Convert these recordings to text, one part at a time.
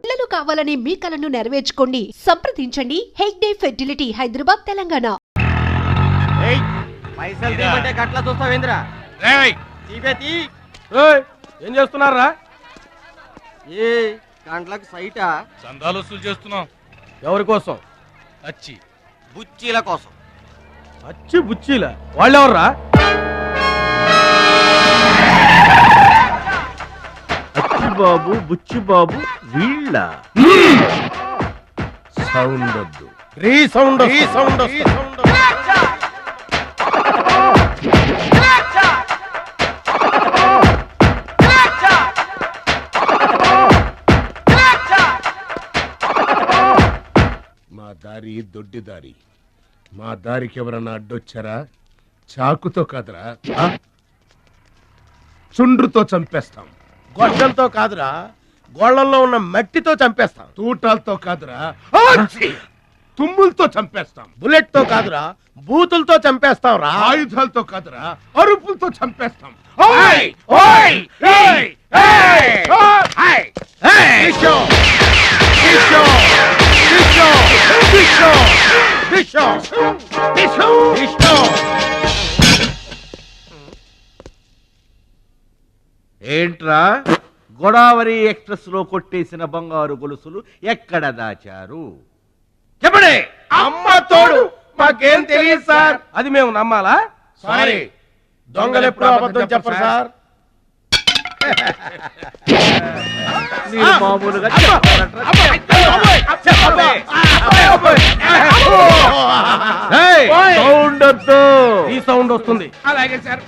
పిల్లలు కావాలని మీ కలను నెరవేర్చుకోండి. సంప్రదించండి హెగ్డే ఫెర్టిలిటీ, హైదరాబాద్, తెలంగాణ. ఏం చేస్తున్నారా? ఏ గంటలకు సైటా చందాలు వసూలు చేస్తున్నాం. ఎవరి కోసం? అచ్చి బుచ్చీల కోసం. అచ్చి బుచ్చీల వాళ్ళెవర్రా? అచ్చి బాబు బుచ్చి బాబు వీళ్ళ సౌండ్ వద్దు. రీసౌండ్ మా దారి దొడ్డి దారి. మా దారికి ఎవరన్నా అడ్డొచ్చారా? చాకుతో కాదురా, చుండ్రుతో చంపేస్తాం. గొడ్డలతో కాదురా, గోళ్లలో ఉన్న మట్టితో చంపేస్తాం. తూటాలతో కాదురా, తుమ్ములతో చంపేస్తాం. బుల్లెట్ తో కాదురా, బూతులతో చంపేస్తాం రా. ఆయుధాలతో కాదురా, అరుపులతో చంపేస్తాం. ఏంట్రా గోదావరి ఎక్స్ప్రెస్ లో కొట్టేసిన బంగారు గొలుసులు ఎక్కడ దాచారు? చెప్పండి. అమ్మ తోడు మాకేం తెలియదు సార్. అది మేము నమ్మాలా? సారీ, దొంగలు ఎప్పుడు అబద్ధం చెప్పరు సార్. మీరు మామూలుగా సౌండ్ వద్దు. ఈ సౌండ్ వస్తుంది. అలాగే సార్.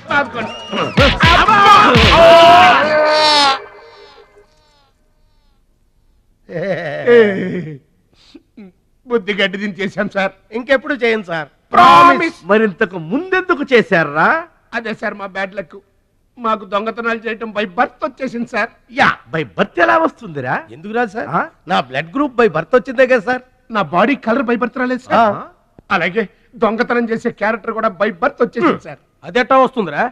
బుద్ధి గడ్డి దించేశాం సార్. ఇంకెప్పుడు చేయండి సార్. ప్రామిస్. మరింతకు ముందెందుకు చేశారా? అదే సార్ మా బ్యాడ్ లక్. మాకు దొంగతనాలు చేయటం బై బర్త్ వచ్చేసింది సార్. యా, బై బర్త్ ఎలా వస్తుందిరా? ఎందుకు రాదు సార్? నా బ్లడ్ గ్రూప్ బై బర్త్ వచ్చిందే కదా సార్. నా బాడీ కలర్ బై బర్త్ రాలేదు సార్. అలాగే దొంగతనం చేసే క్యారెక్టర్ కూడా బై బర్త్ వచ్చేసింది సార్. అదెట్టా వస్తుందిరా?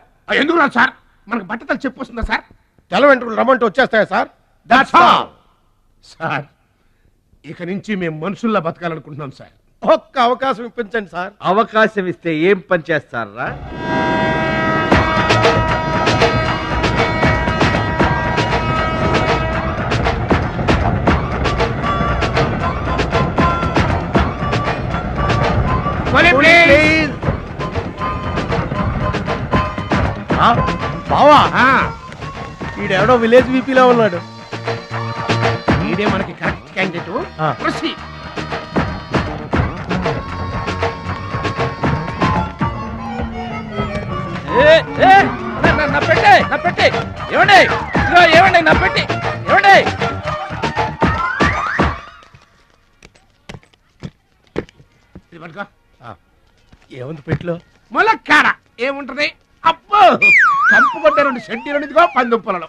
ఎందుకు రాదు సార్? మనకు బట్టతలు చెప్పు వస్తుందా సార్? తెల వెంట్రులు రమ్మంటే వచ్చేస్తాయా సార్? That's all sir. ఇక నుంచి మేము మనుషుల్లా బతకాలనుకుంటున్నాం సార్. ఒక్క అవకాశం ఇప్పించండి సార్. అవకాశం ఇస్తే ఏం పని చేస్తారా? బావా, ఈడెవడో విలేజ్ వీపీలో ఉన్నాడు. ఇదే మనకి కరెక్ట్ క్యాండిడేట్. Proceed. నా పెట్టే ఏమండి, ఏమండి నా పెట్టి ఏమండి. ఇది పట్టుకో. ఏముంది పెట్లో? ములక్కాడ ఏముంటది? అబ్బో, కంపు కొట్టే 2 సెంటీలు ఇదిగో పందుప్పలలో.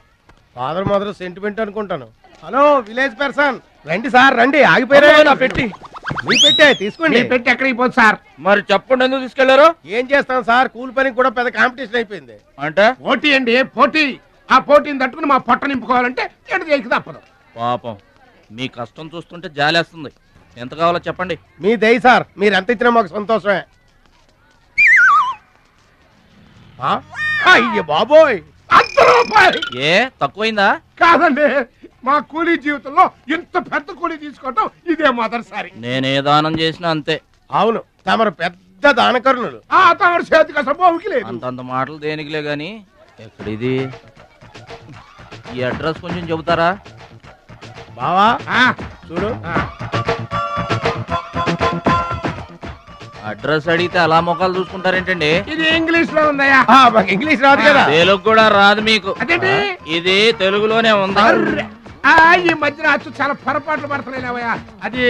ఫాదర్ మదర్ సెంటిమెంట్ అనుకుంటాను. హలో విలేజ్ పర్సన్, రండి సార్ రండి. ఆగిపోయారా? నా పెట్టి మీ పెట్టే తీసుకోండి. మీ పెట్టి ఎక్కడికి పోదు సార్? మరి చెప్పండి, ఎందుకు తీసుకెళ్లారు? ఏం చేస్తాం సార్, కూలి పనికి కూడా పెద్ద కాంపిటీషన్ అయిపోయింది. అంటే పోటీ అండి, పోటీ. ఆ పోటీని తట్టుకుని మా పొట్ట నింపుకోవాలంటే ఎటు చేయక తప్పదు. పాపం, మీ కష్టం చూస్తుంటే జాలేస్తుంది. ఎంత కావాలో చెప్పండి. మీ దయ సార్, మీరు ఎంత ఇచ్చినా మాకు సంతోషమే. అయ్య బాబోయ్, ₹100. ఏ తక్కువైందా? కాదండి, మా కూలీ జీవితంలో ఇంత పెద్ద కూలీ తీసుకోవటం ఇదే మొదటిసారి. నేనే దానం చేసినా అంతే. అవును, తమరు పెద్ద దానకరుణులు. తమరు చేతికి అసలు బావుకి లేదు. అంతంత మాటలు దేనికిలే గాని, ఎక్కడిది? ఈ అడ్రస్ కొంచెం చెబుతారా? బావా చూడు, అడ్రస్ అడిగితే అలా మొక్కలు చూసుకుంటారేంటండి? ఇది ఇంగ్లీష్ లో ఉందయ్యా. మాకు ఇంగ్లీష్ రాదు కదా. తెలుగు కూడా రాదు మీకు? అదేంటి? ఇది తెలుగులోనే ఉంది. ఈ మధ్యన అచ్చు చాలా పొరపాట్లు పడుతున్నాయా? అది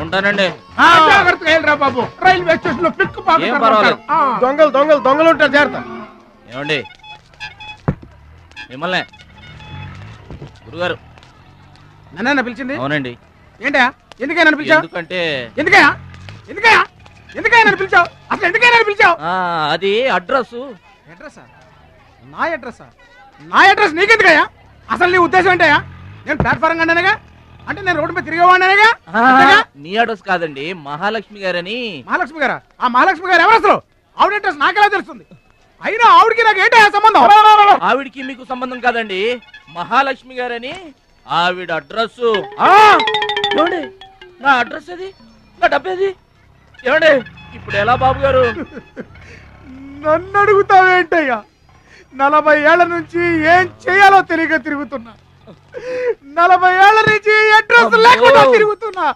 ఉంటానండి. జాగ్రత్తగా వెళ్ళరా బాబు, రైల్వే స్టేషన్ లో పిక్ ఏం పర్వాలేదు. దొంగలు దొంగలు దొంగలు ఉంటారు, జాగ్రత్త. ఏమండి మిమ్మల్ని గురుగారు నన్న పిలిచింది? అవునండి. ఏంటా ఎందుకైనా పిలిచావు? ఎందుకంటే ఎందుకయ్యా ఎందుకయ్యా ఎందుకైనా పిలిచావు? అసలు ఎందుకైనా పిలిచావు? అది అడ్రస్. అడ్రసా? నా అడ్రసా? నా అడ్రస్ నీకెందుకయ్యా? అసలు నీ ఉద్దేశం ఏంటయ్యా? నేను ప్లాట్ఫారం కండానగా, అంటే నేను రోడ్డు మీద తిరిగేవాడినగా. నీ అడ్రస్ కాదండి, మహాలక్ష్మి గారని. మహాలక్ష్మి గారా? ఆ మహాలక్ష్మి గారు ఎవరు అసలు? ఆవిడ అడ్రస్ నాకెలా తెలుస్తుంది? అయినా ఆవిడకి నాకు ఏంటయ్యా సంబంధం? ఆవిడికి మీకు సంబంధం కాదండి, మహాలక్ష్మి గారని ఆవిడ అడ్రస్. ఏమండి నా అడ్రస్ అది, నా డబ్బేది? ఏమండి ఇప్పుడు ఎలా బాబు గారు? నన్ను అడుగుతావేంటయ్యా? 40 ఏళ్ల నుంచి ఏం చేయాలో తెలియక తిరుగుతున్నా. 40 ఏళ్ల నుంచి అడ్రస్ లేకుండా తిరుగుతున్నా.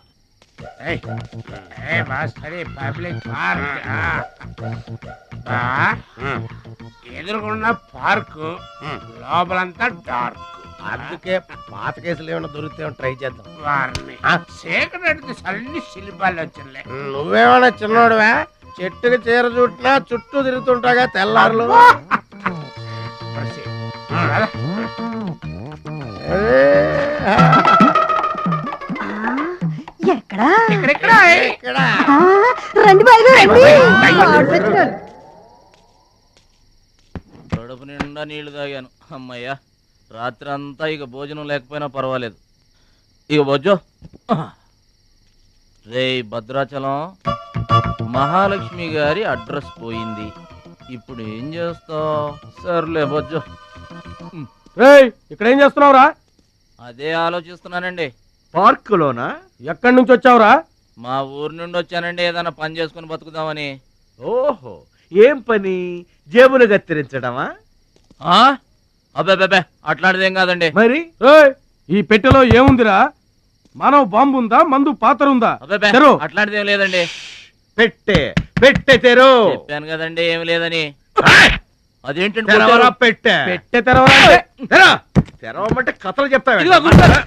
ఎదురుకున్న పార్కు లోపలంతా డార్క్. అందుకే పాత కేసులు ఏమైనా దొరికితే ట్రై చేద్దాం. వారిని సేకరెడ్డి అన్ని శిల్పాలు వచ్చినాయి. నువ్వేమైనా చిన్నోడువా? చెట్టుకి చీర చుట్టినా చుట్టూ తిరుగుతుంటాగా తెల్లారులు. ఎక్కడా ఇక్కడ రండి బాగా రండి. కడుపు నిండా నీళ్లు తాగాను, అమ్మయ్యా. రాత్రి అంతా ఇక భోజనం లేకపోయినా పర్వాలేదు. ఇక బొజ్జో. రే భద్రాచలం, మహాలక్ష్మి గారి అడ్రస్ పోయింది, ఇప్పుడు ఏం చేస్తావు? సర్లే బొజ్జో. ఇక్కడ ఏం చేస్తున్నావురా? అదే ఆలోచిస్తున్నానండి. పార్కులోనా? ఎక్కడి నుంచి వచ్చావురా? మా ఊరు నుండి వచ్చానండి, ఏదైనా పని చేసుకుని బతుకుదామని. ఓహో, ఏం పని? జేబులు కత్తిరించడమా? అబ్బే అట్లాంటిదేం కాదండి. మరి ఈ పెట్టెలో ఏముందిరా? మానవ బాంబు ఉందా? మందు పాత్ర ఉందా? అబ్బే అట్లాంటిదేం లేదండి. పెట్టే తెరు. చెప్పాను కదండి ఏమి లేదని. అదేంటండి తెరవరా పెట్టే? పెట్టె తెరవాలంటే తెరవమంటే కథలు చెప్తావా? ఇదిగో కూర్చోరా.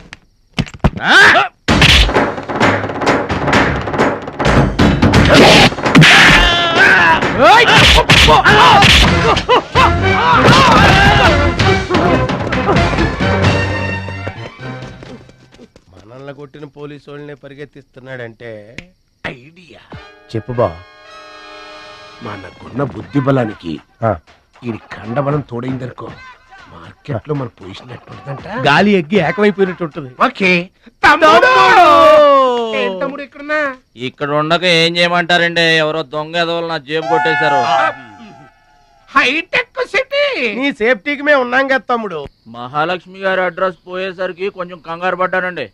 మనల్ని కొట్టిన పోలీసు వాళ్ళని పరిగెత్తిస్తున్నాడంటే ఐడియా చెప్పు బా. మనకున్న బుద్ధి బలానికి ఈ కండబలం తోడైందనుకో, మార్కెట్ లో మన పొజిషన్ ఎట్టుందంట. గాలి ఎగ్గి ఏకమైపోయినట్టు ఉంటుంది. ఓకే తమ్ముడు. ఏం తమ్ముడు ఇక్కడున్నా? ఇక్కడ ఉండక ఏం చేయమంటారండి? ఎవరో దొంగ ఎదవలు నా జేబు కొట్టేశారు. హైటెక్ సిటీ. నీ సేఫ్టీకి మేము ఉన్నాం కదా తమ్ముడు. మహాలక్ష్మి గారి అడ్రస్ పోయేసరికి కొంచెం కంగారు పడ్డానండి.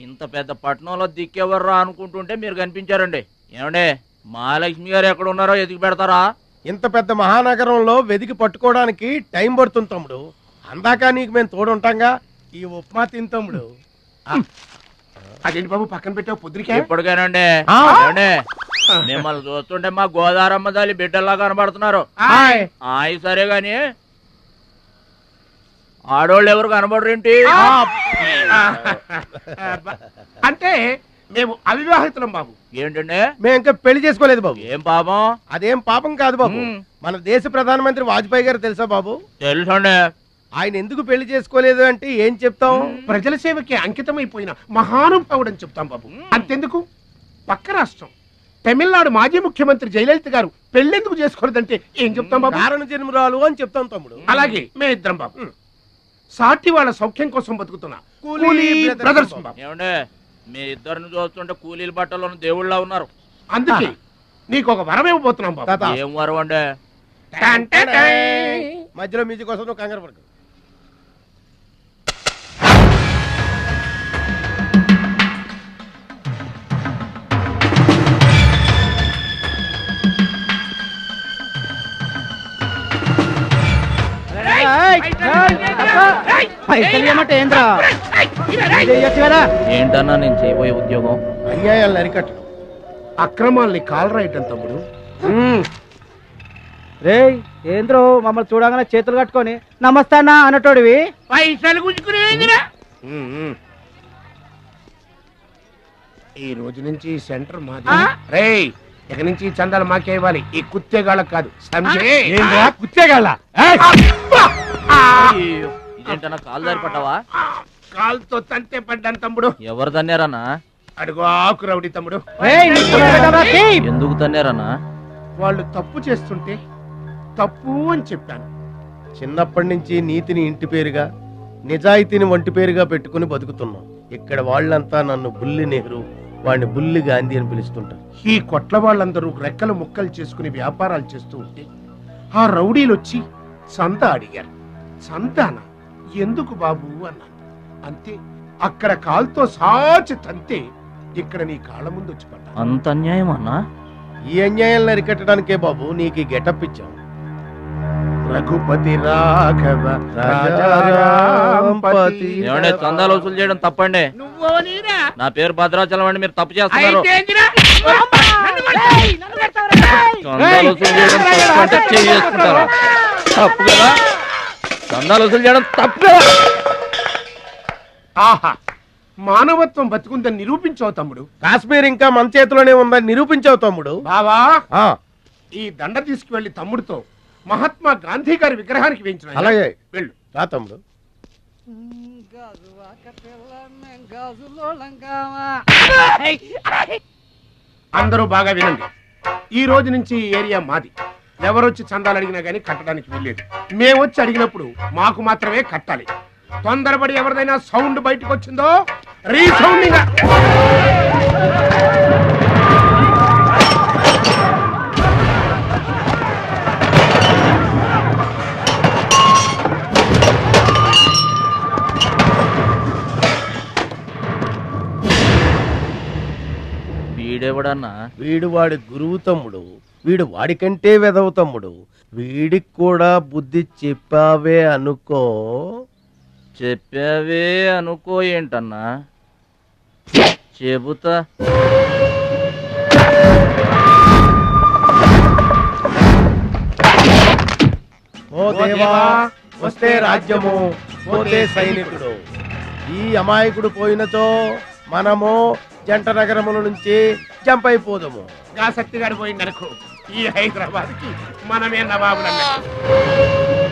ఇంత పెద్ద పట్టణంలో దిక్కెవర్రా అనుకుంటుంటే మీరు కనిపించారండి. ఏమండే, మహాలక్ష్మి గారు ఎక్కడ ఉన్నారో ఎదిగి పెడతారా? ఇంత పెద్ద మహానగరంలో వెతికి పట్టుకోవడానికి టైం పడుతుంది తమ్ముడు. అందాక నీకు మేము తోడుంటాంగా. ఈ ఉప్మా తిని తమ్ముడు. అదేంటి బాబు పక్కన పెట్టావు పొద్దురికే? ఇప్పటికేనండి. ఏమండే, మిమ్మల్ని చూస్తుంటే మా గోదారమ్మ తల్లి బిడ్డల్లా కనబడుతున్నారు. ఆయి సరే గాని ఆడోళ్ళు ఎవరు కనబడరేంటి? అంటే మేము అవివాహితులం బాబు. ఏంటండి? మేము ఇంకా పెళ్లి చేసుకోలేదు బాబు. ఏం పాపం? అదేం పాపం కాదు బాబు. మన దేశ ప్రధానమంత్రి వాజ్పేయి గారు తెలుసా బాబు? తెలుసండి. ఆయన ఎందుకు పెళ్లి చేసుకోలేదు అంటే ఏం చెప్తాం? ప్రజల సేవకి అంకితమైపోయిన మహానుభావుడు అని చెప్తాం బాబు. అంతెందుకు, పక్క రాష్ట్రం తమిళనాడు మాజీ ముఖ్యమంత్రి జయలలిత గారు పెళ్ళెందుకు చేసుకోలేదంటే ఏం చెప్తాం బాబు? కారణ జన్మరాలు అని చెప్తాం తమ్ముడు. అలాగే మేమిద్దరం బాబు సాటి వాళ్ళ సౌఖ్యం కోసం బతుకుతున్నా కూలీ బ్రదర్స్ బాబు. ఏమండే, మీ ఇద్దరిని చూస్తుంటే కూలీల బట్టలో దేవుళ్ళ ఉన్నారు. అందుకే నీకు ఒక వరం ఇవ్వబోతున్నాం బాబు. తాత. ఏం వరం అండి? మధ్యలో మ్యూజిక్ కోసం నువ్వు కంగారు పడకు. ఏంటన్నా నేను చేయబోయే ఉద్యోగం? అన్యాయాలను అరికట్టడం, అక్రమాల్ని కాలరాయటం తమ్ముడు. రే ఏంద్రో మమ్మల్ని చూడగానే చేతులు కట్టుకొని నమస్తానా అన్నటోడివి. పైసలు గుంజుకునేదిరా. ఈ రోజు నుంచి సెంటర్ మాది. రేయ్, ఇక నుంచి చందాలు మాకే ఇవ్వాలి, ఈ కుత్తేగాళ్ళకి కాదు. కుత్తేగాళ్ళ ఇదేంటన్నా కాలు దారి పడ్డావా? కాలుతో తంతే పడ్డాను తమ్ముడు. ఎవరు తన్నారన్నా? అడుగు ఆకు రౌడీ తమ్ముడు. ఎందుకు తన్నారన్నా? వాళ్ళు తప్పు చేస్తుంటే తప్పు అని చెప్పాను. చిన్నప్పటి నుంచి నీతిని ఇంటి పేరుగా నిజాయితీని వంటి పేరుగా పెట్టుకుని బతుకుతున్నాం. ఇక్కడ వాళ్ళంతా నన్ను బుల్లి నెహ్రూ, వాడిని బుల్లి గాంధీ అని పిలుస్తుంటారు. ఈ కొట్ల వాళ్ళందరూ రెక్కలు ముక్కలు చేసుకుని వ్యాపారాలు చేస్తూ ఉంటే ఆ రౌడీలు వచ్చి సంత అడిగారు. సంతాన ఎందుకు బాబు అన్నాను. అంతే, అక్కడ కాల్తో సాచి తంతే ఇక్కడ నీ కాళ్ళ ముందు వచ్చి పడ్డా. అంత అన్యాయం అన్నా? ఈ అన్యాయాలను అరికట్టడానికే బాబు నీకు ఈ గెటప్ ఇచ్చాం. రఘుపతి రాఘవ రాజారాంపతి. ఏమండి, చందాలు వసూలు చేయడం తప్పండి. నా పేరు భద్రాచలం అండి, మీరు తప్పు చేస్తున్నారు. చందాలు వసూలు చేయడం తప్పు అంటే చేసుకుంటారా? తప్పు కదా, చందాలు వసూలు చేయడం తప్పు కదా. ఆహా, మానవత్వం బతుకుందని నిరూపించావు తమ్ముడు. కాశ్మీర్ ఇంకా మన చేతిలోనే ఉందని నిరూపించావు తమ్ముడు. బావా, ఆ, ఈ దండ తీసుకువెళ్లి తమ్ముడితో మహాత్మా గాంధీ గారి విగ్రహానికి వేయించిన. అలాగే వెళ్ళు. రా తమ్ముడు. అందరూ బాగా వినండి. ఈ రోజు నుంచి ఈ ఏరియా మాది. ఎవరొచ్చి చందాలు అడిగినా గానీ కట్టడానికి వీల్లేదు. మేమొచ్చి అడిగినప్పుడు మాకు మాత్రమే కట్టాలి. తొందరపడి ఎవరిదైనా సౌండ్ బయటకు వచ్చిందో రీసౌండింగ్. వీడెవడన్నా? వీడు వాడి గురువు తమ్ముడు. వీడు వాడికంటే వెదవు తమ్ముడు. వీడికి కూడా బుద్ధి చెప్పావే అనుకో. చెప్పావే అనుకో ఏంటన్నా? చెబుతా. ఓ దేవా, వస్తే రాజ్యము, పోతే సైనికుడు. ఈ అమాయకుడు పోయినచో మనము జంట నగరముల నుంచి జంప్ అయిపోదము. గా శక్తి గారు పోయిందనుకో, ఈ హైదరాబాద్ కి మనమే నవాబులన్నట్టు.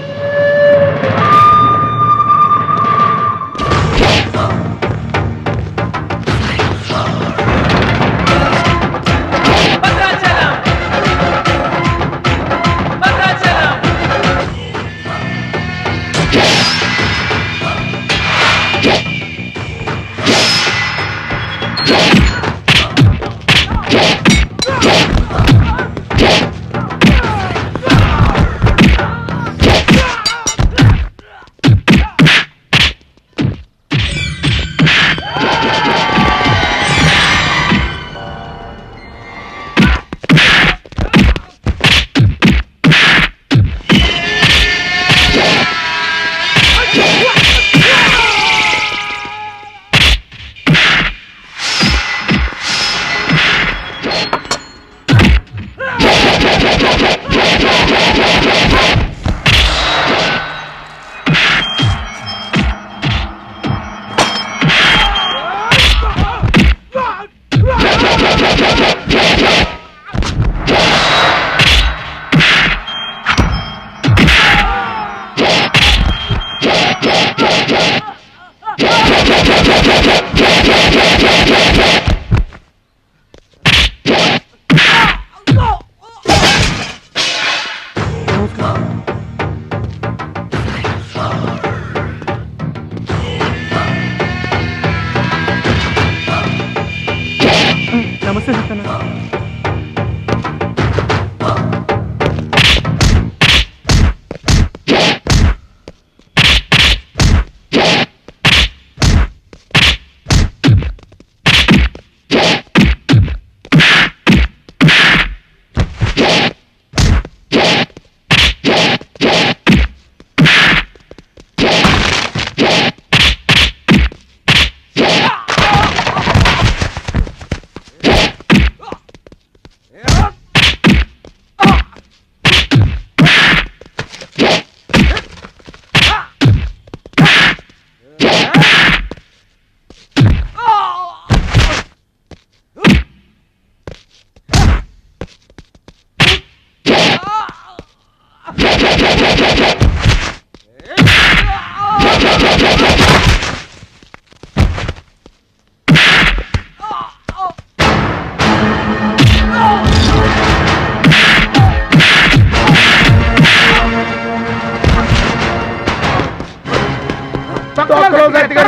తొక్కలో గట్టిగా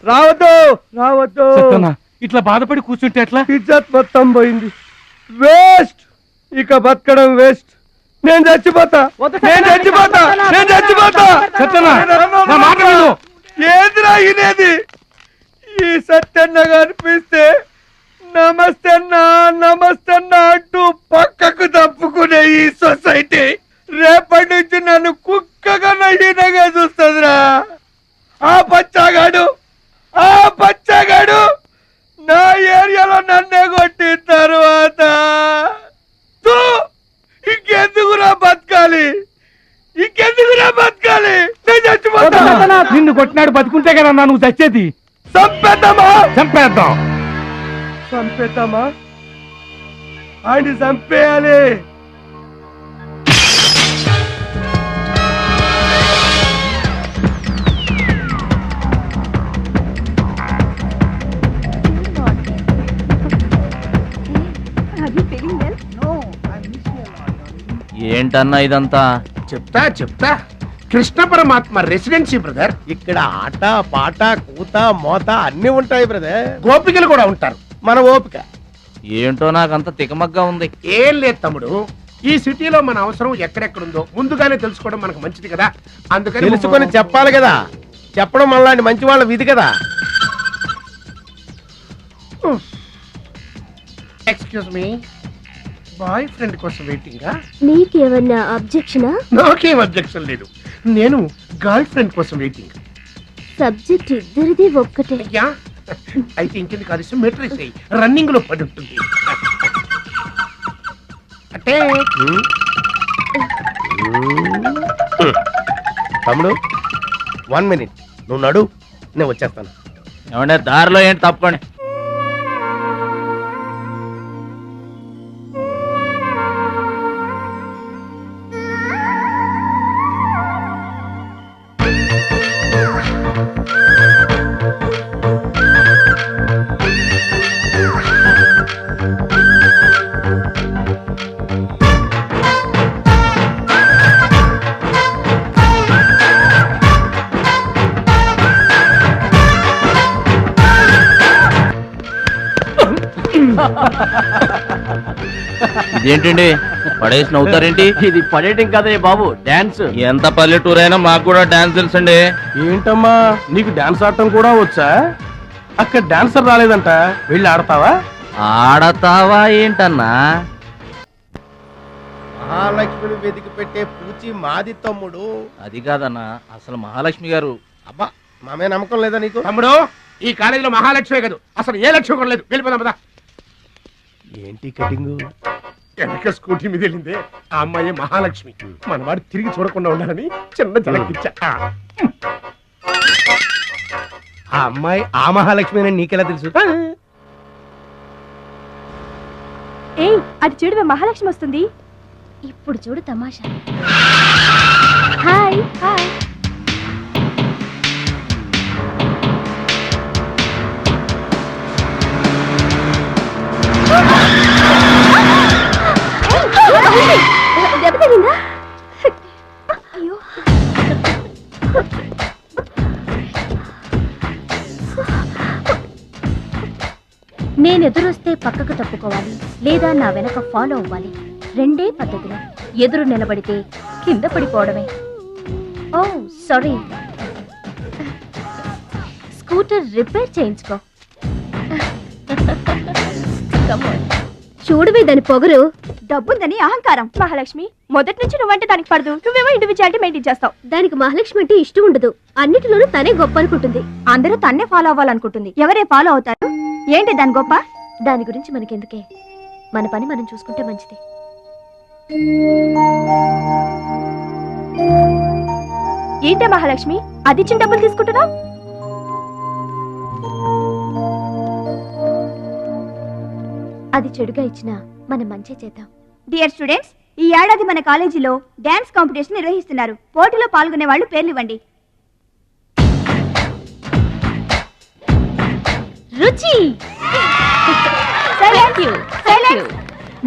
రావద్దు ఇట్లా బాధపడి కూర్చుంటే ఎట్లా? ఇజ్జత్ మొత్తం పోయింది. వేస్ట్, ఇక బతకడం వేస్ట్. నేను చచ్చిపోతా. ఏంద్రా ఇనేది? ఈ సత్యన్న కనిపిస్తే నమస్తే అన్నా అంటూ పక్కకు తప్పుకునే ఈ సొసైటీ రేపటి నుంచి నన్ను కుక్కగా నయ్యనగా చూస్తుందిరా. ఆ పచ్చగాడు నా ఏరియాలో నన్నే కొట్టిన తర్వాత ఇంకెందుకురా బతకాలి? నేను చచ్చిపోతా. నిన్ను కొట్టినాడు బతుకుంటే కదా నువ్వు చచ్చేది. చంపేద్దామా? ఆయన చంపేయాలి. ఏంటన్నా ఇదంతా? చెప్తా కృష్ణ పరమాత్మ రెసిడెన్సీ బ్రదర్. ఇక్కడ ఆట పాట కూత మోత అన్ని ఉంటాయి బ్రదర్. గోపికలు కూడా ఉంటారు. మన ఓపిక ఏంటో నాకంత తికమగ్గా ఉంది. ఏం లేదు తమ్ముడు, ఈ సిటీలో మన అవసరం ఎక్కడెక్కడుందో ముందుగానే తెలుసుకోవడం మనకు మంచిది కదా. అందుకని తెలుసుకొని చెప్పాలి కదా. చెప్పడం మనలాంటి మంచి వాళ్ళ విధి కదా. ఎక్స్క్యూజ్ మీ, బాయ్ ఫ్రెండ్ కోసం వెయిటింగా? నీకేమన్నా అబ్జెక్షనా? నాకేం అబ్జెక్షన్ లేదు. నేను గర్ల్ ఫ్రెండ్ కోసం వెయిటింగ్. సబ్జెక్ట్ ఇద్దరిది ఒక్కటే. అయ్యా అయితే ఇంకెందుకు కలిసి మెట్రిక్స్ రన్నింగ్ లో పడి ఉంటుంది. అంటే తమ్ముడు 1 minute నువ్వు నడు, నేను వచ్చేస్తాను. ఏమంటే దారిలో ఏంటి తప్పండి. ఇదేంటండి పడేసి నవ్వుతారేంటి? ఇది పడేయటం కదే బాబు, డాన్స్. ఎంత పల్లెటూరు అయినా మాకు కూడా డాన్స్ తెలుసండి. ఏంటమ్మా నీకు డాన్స్ ఆడటం కూడా వచ్చా? అక్కడ డాన్సర్ రాలేదంట, వెళ్ళి ఆడతావా? ఆడతావా ఏంటన్నా? మహాలక్ష్మిని వెతికి పెట్టే పూచి మాది తమ్ముడు. అది కాదన్నా, అసలు మహాలక్ష్మి గారు. అబ్బా మామే నమ్మకం లేదా నీకు? తమ్ముడు, ఈ కాలేజీలో మహాలక్ష్మే కాదు, అసలు ఏ లక్ష్యం కూడా లేదు. వెళ్ళిపోదాం పదా. ఏంటి కటింగు? వెనక స్కూటీ మీద వెళ్ళిందే ఆ అమ్మాయి మహాలక్ష్మి. మనవాడు తిరిగి చూడకుండా ఉండాలని చిన్న జలకిచ్చా. ఆ అమ్మాయి ఆ మహాలక్ష్మి అని నీకెలా తెలుసు? ఏయ్, అటు చూడు, మహాలక్ష్మి వస్తుంది. ఇప్పుడు చూడు తమాషా. Hi hi. దెబ్బ తగిలిందా? అయ్యో, నేను ఎదురొస్తే పక్కకు తప్పుకోవాలి, లేదా నా వెనక ఫాలో అవ్వాలి. రెండే పద్ధతులు. ఎదురు నిలబడితే కింద పడిపోవడమే. ఓ సారీ, స్కూటర్ రిపేర్ చేయించుకో. చూడవే దాని పొగరు. డబ్బుందని అహంకారం. మహాలక్ష్మి, మొదటి నుంచి నువ్వంటే దానికి పడదు. నువ్వేమో ఇండివిజువాలిటీ మెయింటైన్ చేస్తావు. దానికి మహాలక్ష్మి అంటే ఇష్టం ఉండదు. అన్నిటిలోనూ తనే గొప్ప అనుకుంటుంది. అందరూ తన్నే ఫాలో అవ్వాలనుకుంటుంది. ఎవరే ఫాలో అవుతారు? ఏంటి దాని గొప్ప? దాని గురించి మనకెందుకే, మన పని మనం చూసుకుంటే మంచిది. ఏంటే మహాలక్ష్మి, అది ఇచ్చిన డబ్బులు తీసుకుంటున్నావు? అది చెడుగా ఇచ్చినా మనం మంచి చేద్దాం. డియర్ స్టూడెంట్స్, ఈ ఏడాది మన కాలేజీలో డాన్స్ కాంపిటీషన్ నిర్వహిస్తున్నారు. పోటీలో పాల్గొనే వాళ్ళు పేర్లు ఇవ్వండి. రుచి.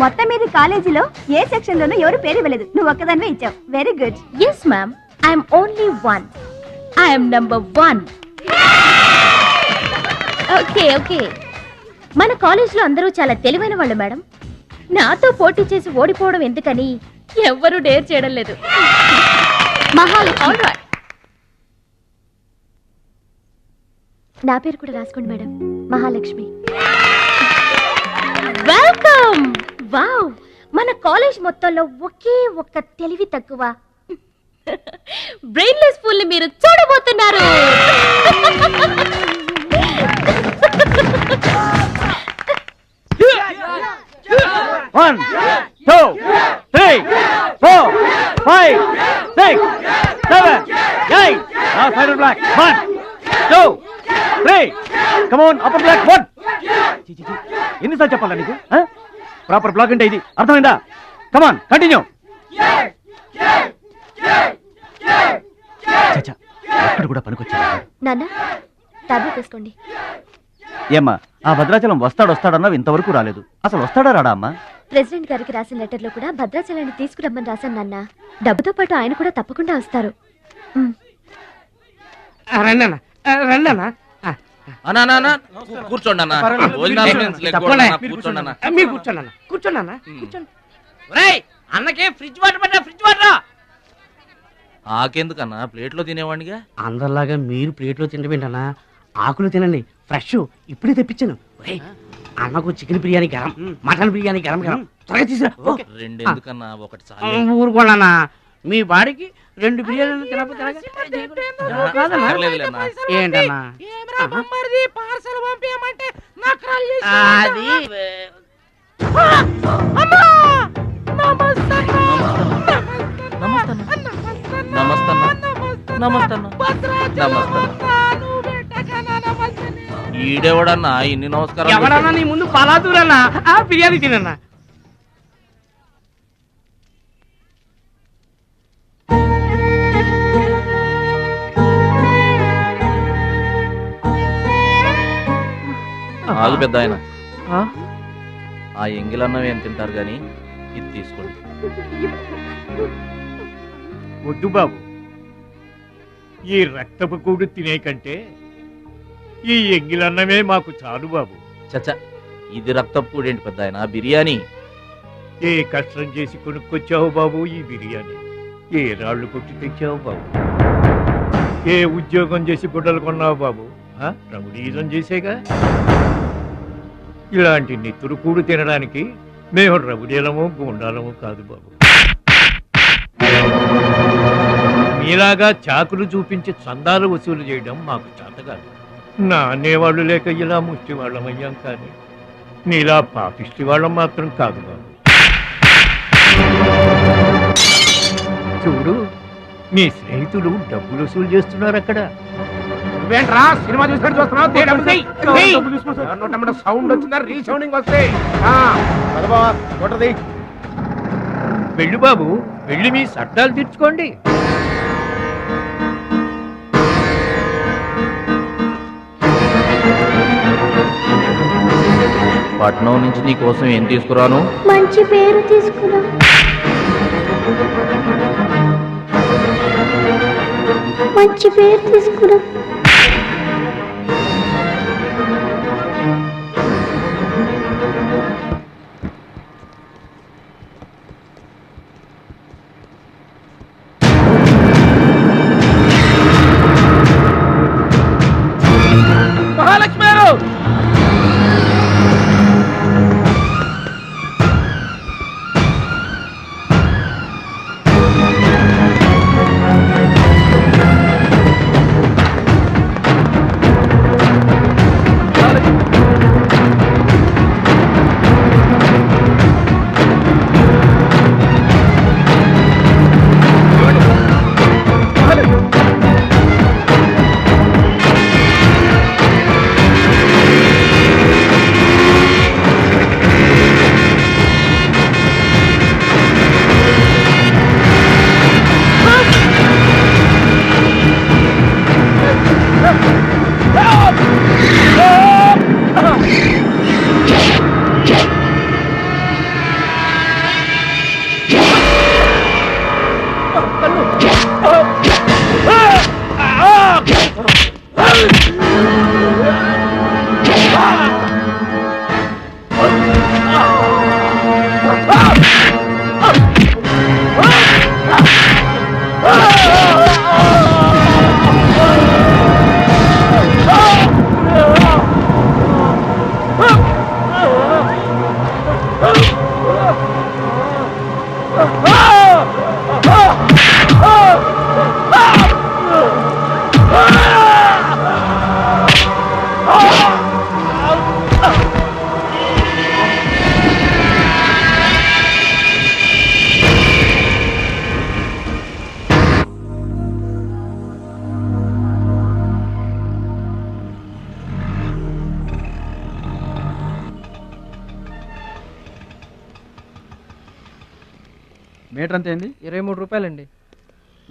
మొత్తం మీద కాలేజీలో ఏ సెక్షన్ లోనూ ఎవరు పేరు ఇవ్వలేదు, నువ్వు ఒక్కదానివే ఇచ్చావు. Very good. Yes ma'am, I'm only one. I'm number 1. Okay okay. మన కాలేజీలో అందరూ చాలా తెలివైన వాళ్ళు మేడం. నాతో పోటీ చేసి ఓడిపోవడం ఎందుకని ఎవ్వరూ డేర్ చేయడం లేదు. మహాలక్ష్మి. నా పేరు కూడా రాసుకోండి మేడం, మహాలక్ష్మి. వెల్కమ్. వావ్, మన కాలేజ్ మొత్తంలో ఒకే ఒక్క తెలివి తక్కువ బ్రెయిన్లెస్ ఫుల్ ని మీరు చూడబోతున్నారు. One, two, three, 4, 5, 6, 7, 8. Now final black. 1, 2, 3. Come on, upper black. 1. ఎన్నిసార్లు చెప్పాలా నీకు? ప్రాపర్ బ్లాక్ అంటే ఇది, అర్థమైందా? కమాన్ కంటిన్యూ. ఎక్కడ కూడా పనికొచ్చా నాన్న, టాబ్లెట్ తీసుకోండి. ఏమ్మా, ఆ భద్రాచలం వస్తాడన్నావు, ఇంతవరకు రాలేదు. అసలు వస్తాడా రాడా అమ్మా? ప్రెసిడెంట్ గారికి రాసిన లెటర్ లో కూడా భద్రాచలాన్ని తీసుకురమ్మని రాశాను నాన్న. డబ్బుతో పాటు ఆయన కూడా తప్పకుండా వస్తారు. కూర్చోండి అన్న. కూర్చోండి అన్న. అన్నకే ఫ్రిడ్జ్ వాటర్ పడ్డా, ఫ్రిడ్జ్ వాటర్. ఆకెందుకన్నా, ప్లేట్లో తినేవాడిగా. అందరిలాగా మీరు ప్లేట్లో తినబెంటనా, ఆకులు తినండి, ఫ్రెష్ ఇప్పుడే తెప్పించాను. అన్నకు చికెన్ బిర్యానీ గరం, మటన్ బిర్యానీ గరం గరం, త్వరగా తీసుకురా. 2 ఎందుకన్నా, ఒకటి చాలు. ఊరుకోండి, మీ బాడీకి 2 బిర్యానీలు తినకపోతే ఏంటన్నా అది ఈడెవడన్నా ఇన్ని నమస్కారం? ఎవడన్నా నీ ముందు పలాదూరన్నా, బిర్యానీ తినన్నా. ఆగు పెద్ద ఆయన, ఆ ఎంగిలన్నం ఏం తింటారు గాని ఇది తీసుకోండి. వద్దు బాబు, ఈ రక్తపు కూడు తినే కంటే ఈ ఎంగిలన్నమే మాకు చాలు బాబు. చచ్చా, ఇది రక్తపు కూడేంటి పెద్ద ఆయన, బిర్యానీ. ఏ కష్టం చేసి కొనుక్కొచ్చావు బాబు ఈ బిర్యానీ? ఏ రాళ్ళు కొట్టి తెచ్చావు బాబు? ఏ ఉద్యోగం చేసి గుడ్డలు కొన్నావు బాబు? రౌడీజం చేసేగా. ఇలాంటి నెత్తురు కూడు తినడానికి మేము రౌడీలము గూండాలము కాదు బాబు. మీలాగా చాకులు చూపించి చందాలు వసూలు చేయడం మాకు చేత కాదు. నా అనేవాళ్ళు లేక ఇలా ముష్టి వాళ్ళం అయ్యాం, కానీ నీలా పాపిష్టి వాళ్ళం మాత్రం కాదు బాబు. చూడు, మీ స్నేహితులు డబ్బులు వసూలు చేస్తున్నారు అక్కడ. నువ్వేంట్రా సినిమా చూసినట్టు చూస్తున్నావు? సౌండ్ వచ్చిందా? రీసౌండింగ్ వస్తే వెళ్ళు బాబు, వెళ్ళి మీ సట్టాలు తీర్చుకోండి. పట్నం నుంచి నీ కోసం ఏం తీసుకురాను? మంచి పేరు తీసుకురా. మంచి పేరు తీసుకురా. మహాలక్ష్మి గారు, మీటర్ అంతే ఏంది? 23 రూపాయలండి.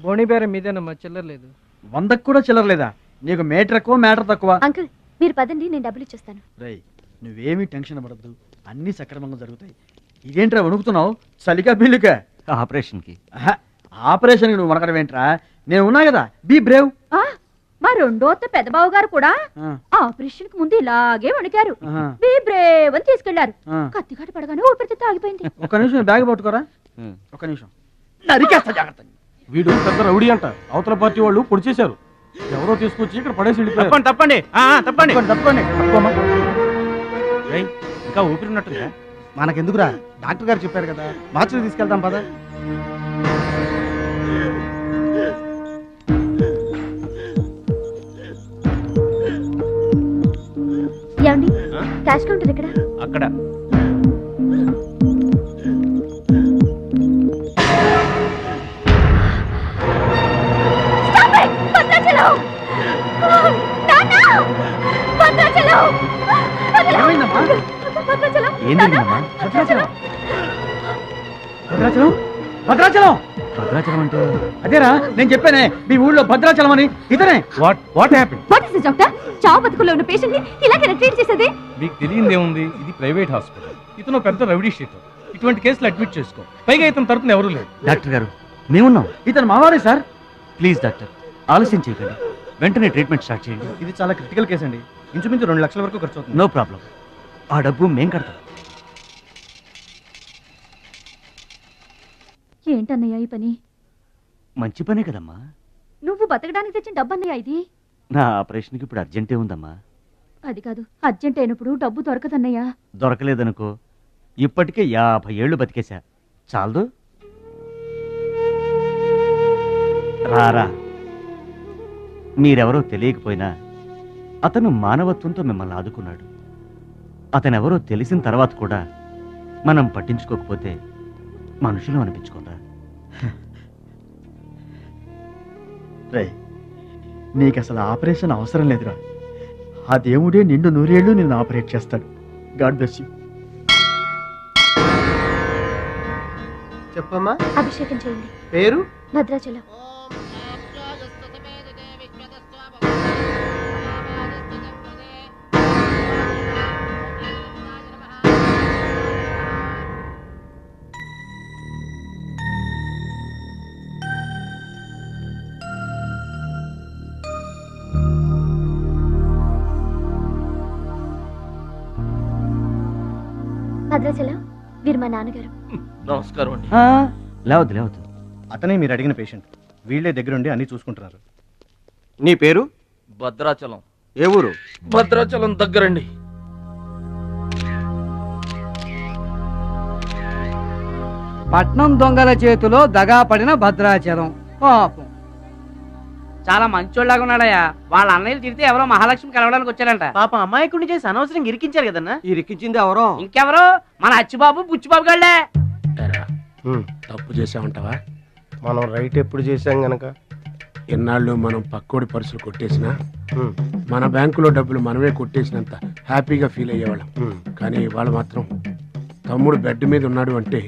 బోణి బేరం మీదేనమ్మా, చిల్లర లేదు. 100కు కూడా చిల్లర లేదా? నీకు మీటర్ ఎక్కువ మ్యాటర్ తక్కువ. అంకుల్ మీరు పదండి, నేను డబ్బులు ఇచ్చేస్తాను. రేయ్ నువ్వేమీ టెన్షన్ పడద్దు, అన్నీ సక్రమంగా జరుగుతాయి. ఇదేంట్రా వణుకుతున్నావు? చలిగా బిల్లుకా? ఆపరేషన్కి. ఆపరేషన్కి నువ్వు వనకడం ఏంట్రా? నేను ఉన్నా కదా, బీ బ్రేవ్. మా రెండో పెద్దబాబు గారు కూడా ఆపరేషన్ కి ముందు ఇలాగే వణికారు. బీ బ్రేవ్ అని తీసుకెళ్లారు. కత్తిగాట పడగానే ఊపిరితిత్తు ఆగిపోయింది. ఒక్క నిమిషం బ్యాగ్ పట్టుకోరా. ఒక్క నిమిషం. నరికేస్తా జాగ్రత్త. వీడు పెద్ద రౌడీ అంట, అవతల పార్టీ వాళ్ళు పొడి చేశారు. ఎవరో తీసుకొచ్చి ఇక్కడ పడేసి వెళ్ళిపోయారు. తప్పండి తప్పండి తప్పండి. ఇంకా ఊపిరి ఉన్నట్టుందా? మనకెందుకురా, డాక్టర్ గారు చెప్పారు కదా, మార్చికి తీసుకెళ్తాం పద. ఏమండి క్యాష్ కౌంటర్ ఎక్కడ? అక్కడ. భద్రాచలం భద్రాచలం భద్రాచలం అంటే అదేరా నేను చెప్పానే, మీ ఊళ్ళో భద్రాచలం అని. ఇతనే. What happen? What is doctor? చావు బతుకుల్లో ఉన్న పేషెంట్ ని ఇలాగే ట్రీట్ చేసేది? మీకు తెలియదేముంది, ఇది ప్రైవేట్ హాస్పిటల్. ఇతను పెద్ద రౌడీ షీటర్. ఇటువంటి కేసులు అడ్మిట్ చేసుకో. పైగా ఇతను తరపున ఎవరు లేరు. డాక్టర్ గారు మేమున్నాం. ఇతను మావాడే సార్. ప్లీజ్ డాక్టర్ ఆలస్యం చేయకండి, వెంటనే ట్రీట్మెంట్ స్టార్ట్ చేయండి. ఇది చాలా క్రిటికల్ కేసు అండి, ఇంచుమించు 2 లక్షల వరకు ఖర్చు అవుతుంది. నో ప్రాబ్లం, ఆ డబ్బు మేం కడతాం. ఏంటన్నయ్య ఈ పని? మంచి పనే కదమ్మా. నువ్వు బతకడానికి తెచ్చిన డబ్బన్నయ్య ఇది. నా ఆపరేషన్కి ఇప్పుడు అర్జెంటే ఉందమ్మా. అది కాదు, అర్జెంట్ అయినప్పుడు డబ్బు దొరకదన్నయ్య. దొరకలేదనుకో, ఇప్పటికే 50 ఏళ్ళు బతికేశా, చాలదు. రారా, మీరెవరో తెలియకపోయినా అతను మానవత్వంతో మిమ్మల్ని ఆదుకున్నాడు. అతనెవరో తెలిసిన తర్వాత కూడా మనం పట్టించుకోకపోతే మనుషులు అనిపించుకోరా. రేయ్ నీకు అసలు ఆపరేషన్ అవసరం లేదురా, ఆ దేవుడే నిండు 100 ఏళ్ళు నిన్ను ఆపరేట్ చేస్తాడు. God bless you. చెప్పమ్మా. అభిషేకం చేయండి. పేరు? భద్రాచలం. భద్రాచలం వీరు మా నాన్నగారు. నమస్కారం అండి. లేవద్దు లేవద్దు. అతనే మీరు అడిగిన పేషెంట్. వీళ్ళే దగ్గరుండి అన్ని చూసుకుంటున్నారు. నీ పేరు? భద్రాచలం. ఏ ఊరు? భద్రాచలం దగ్గరండి. పట్నం దొంగల చేతిలో దగా పడిన భద్రాచలం పాపం. చాలా మంచోళ్ళగా ఉన్నాడయ్యా. వాళ్ళ అన్నయ్యలు తిరిగితే ఎవరో మహాలక్ష్మి కలవడానికి వచ్చారంట. పాపం అమ్మాయికుడిని చేసి అనవసరంగా ఇరికించారు కదన్నా. ఇరికించింది ఎవరో? ఇంకెవరు, మన అచ్చిబాబు బుచ్చిబాబు గళ్ళే. తప్పు చేసామంటావా? మనం రైట్ ఎప్పుడు చేశాం గనక ఎన్నాళ్ళు మనం పక్కోడి పర్సులు కొట్టేసినా మన బ్యాంకులో డబ్బులు మనమే కొట్టేసినంత హ్యాపీగా ఫీల్ అయ్యేవాళ్ళం. కానీ ఇవాళ మాత్రం తమ్ముడు బెడ్ మీద ఉన్నాడు అంటే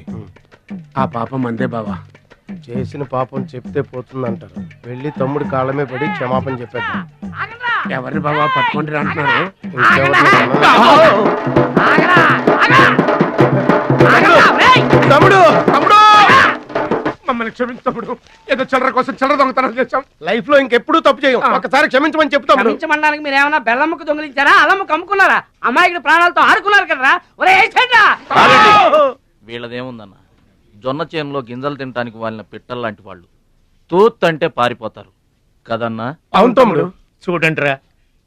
ఆ పాపం అందే బావా. చేసిన పాపం చెప్తే పోతుందంటారు. వెళ్ళి తమ్ముడి కాళ్ళమే పడి క్షమాపణ చెప్పేద్దాం. ఎవరిని బావా పట్టుకుంటారు అంటున్నారు? తమ్ముడు తమ్ముడు మమ్మల్ని క్షమించు తమ్ముడు. ఏదో చిల్లర కోసం చిల్లర దొంగతనం చేశాం. లైఫ్ లో ఇంకెప్పుడు తప్పు చేయం. ఒకసారి క్షమించమని చెప్తాం. క్షమించమనడానికి మీరు ఏమన్నా బెల్లమ్మకు దొంగిలించారా, అల్లమ్మకు అమ్ముకున్నారా? అమ్మాయికి ప్రాణాలతో ఆడుకున్నారు కదరా. ఒరే వీళ్ళదేముందన్న, జొన్న చేనులో గింజలు తినడానికి వాళ్ళని పిట్టల్లాంటి వాళ్ళు. తూత్ అంటే పారిపోతారు కదన్నా. అవును తమ్ముడు. చూడండిరా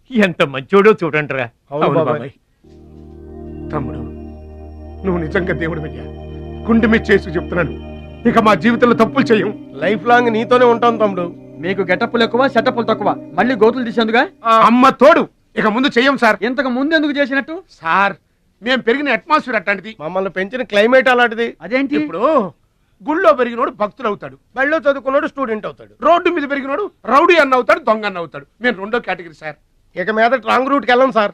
ఎంత మంచోడో చూడండిరా. అవును బాబాయ్. తమ్ముడు నువ్వు నిజంగా దేవుడు అయ్యా. గుండె మీద చేసి చెప్తున్నాను, ఇక మా జీవితంలో తప్పులు చేయం. లైఫ్ లాంగ్ నీతోనే ఉంటాం తమ్ముడు. మీకు గెటప్పులు ఎక్కువ, సెటప్పులు తక్కువ. మళ్ళీ గోతులు తీసేందుగా అమ్మ తోడు. ఇక ముందు చెయ్యం సార్. ఇంతకు ముందు ఎందుకు చేసినట్టు? సార్ మేము పెరిగిన అట్మాస్ఫియర్ అట్లాంటిది, మమ్మల్ని పెంచిన క్లైమేట్ అలాంటిది. అదేంటి? ఇప్పుడు గుళ్ళో పెరిగినోడు భక్తుడు అవుతాడు, బళ్ళో చదువుకున్నాడు స్టూడెంట్ అవుతాడు, రోడ్డు మీద పెరిగినోడు రౌడీ అన్న అవుతాడు, దొంగ అన్న అవుతాడు. మేము రెండో కేటగిరీ సార్. ఇక మీద రాంగ్ రూట్కి వెళ్ళం సార్.